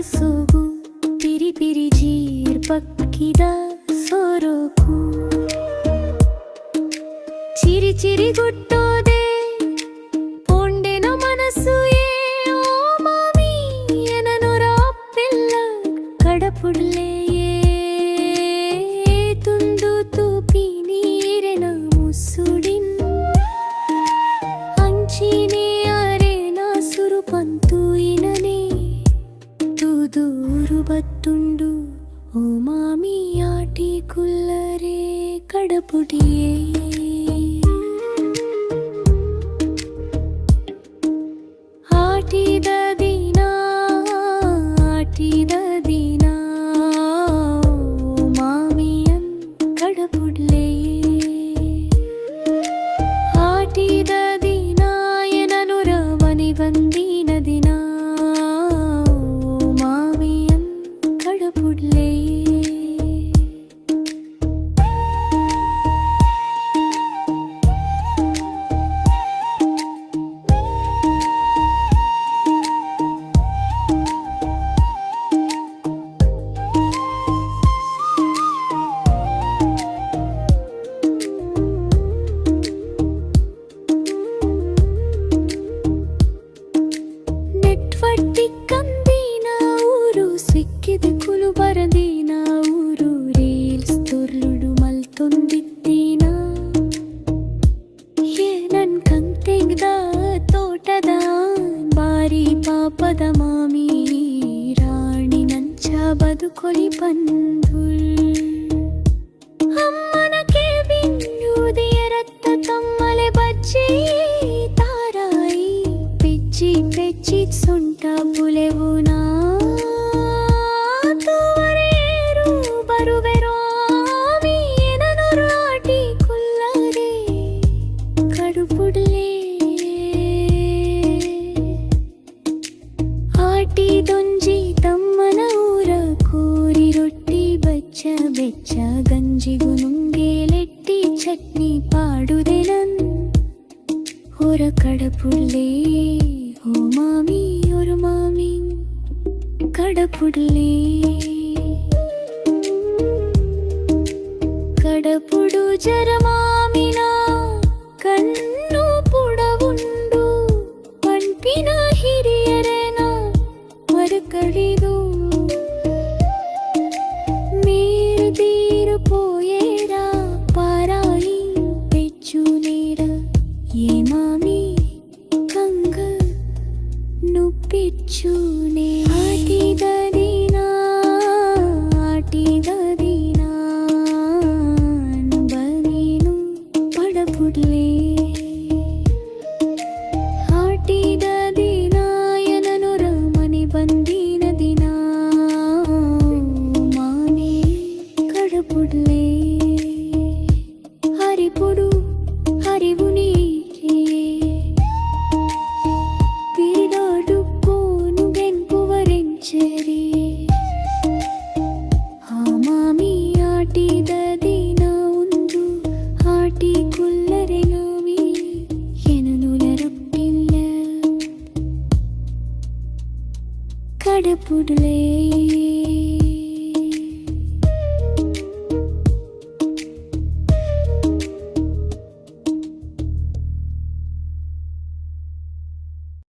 ಸೊಗು ಪಿರಿ ಪಿರಿ ಜೀರ್ ಪಕ್ಕಿದ ಸೊರಗು ಚಿರಿ ಚಿರಿ ಗುಟ್ಟೋದೆ ಪೊಂಡೆನ ಮನಸ್ಸು ಓ ಮಾಮಿ ಎನನೊರ ಅಪ್ಪಿಲ್ಲ ಕಡಪುಡ್ಲೆ ತುಂದು ತೂಪಿ ನೀರೆನ ಮುಸುಡಿನ್ ಅಂಚಿನೇ ಅರೆನ ಸುರುಪಂತು ಇನನೆ ತೂದೂರು ಬತ್ತುಂಡು ಓ ಮಾಮಿ ಆಟಿ ಕುಲ್ಲರೆ ಕಡಪುಡಿಯೇ ಆಟಿದ ದಿನ ಓ ಮಾಮಿಯನ್ ಕಡಪುಡ್ಲೆ ಆಟಿದ ದಿನ ಎನನುರ ಮನೆ ಬಂದಿನ ದಿನ ಓ ಮಾಮಿಯನ್ ಕಡಪುಡ್ಲೆ ಕಂದಿನ ಊರು ಸಿಕ್ಕಿದ ಕುಲು ಬರದಿನ ಊರು ರೀಲ್ಸ್ ತೊರ್ಲುಡು ಮಲ್ತೊಂದಿದ್ದೀನ ನನ್ ಕಂತೆಗ್ದ ತೋಟದ ಬಾರಿ ಪಾಪದ ಮಾಮಿ ರಾಣಿ ನಂಚ ಬದುಕೊಲಿ ಬಂದುಳ್ ಅಮ್ಮನ ಕೇಬಿನ್ನುದಿಯ ರಕ್ತ ತಮ್ಮಲೆ ಬಜ್ಜಿ ತಾರಾಯಿ ಪೆಚ್ಚಿ ಪೆಚ್ಚಿ ಸುಂಟ ಬುಲೆವುನಾ ತೂವರೇರು ಬರುವೆರೋ ಆಮಿ ಎನನೊರ ಆಟಿ ಕುಲ್ಲರೆ ಕಡುಪುಡ್ಲೆ ಆಟಿದೊಂಜಿ ತಮ್ಮನ ಊರ ಕೋರಿ ರೊಟ್ಟಿ ಬಚ್ಚ ಬೆಚ್ಚ ಗಂಜಿಗು ನುಂಗೇಲೆಟ್ಟಿ ಚಟ್ನಿ ಪಾಡುದೆನನ್ ಹೊರ ಕಡಪುಡ್ಲೆ ಓ ಮಾಮಿ ஒரு மாமி கடப்புடுலே கடப்புಡು ಜರ ಮಾಮಿನ ಕಣ್ಣು ಪುಡವುಂಡು ಪಂಪಿನ ಹಿರಿಯರೆನ ಮರುಕಳಿದು ಮೇರುದೀರು ಪೋಯೇರ ಪಾರಾಯಿ ಪೆಚ್ಚು ನೇರ ಏ ಮಾಮಿ ಕಂಗ ನುಪ್ಪಿಚ್ಚೂನೆ ಆಟಿದ ದಿನ ಬನೇನು ಪಡಪುಡ್ಲೆ ಆಟಿದ ದಿನ ಎನನೊರ ಮನೆ ಬಂದಿನ ದಿನ ಮಾಮಿ ಕಡಪುಡ್ಲೆ ಹರಿಪುಡು ಹರಿವು ನೀರೇ ಮಾಮಿ ಆಟಿದ ದಿನ ಒಂದು ಆಟಿ ಕುಲ್ಲರೆ ನಾಮಿ ಎನನುಲರಪ್ಪಿಲ್ಲ ಕಡಪುಡ್ಲೆ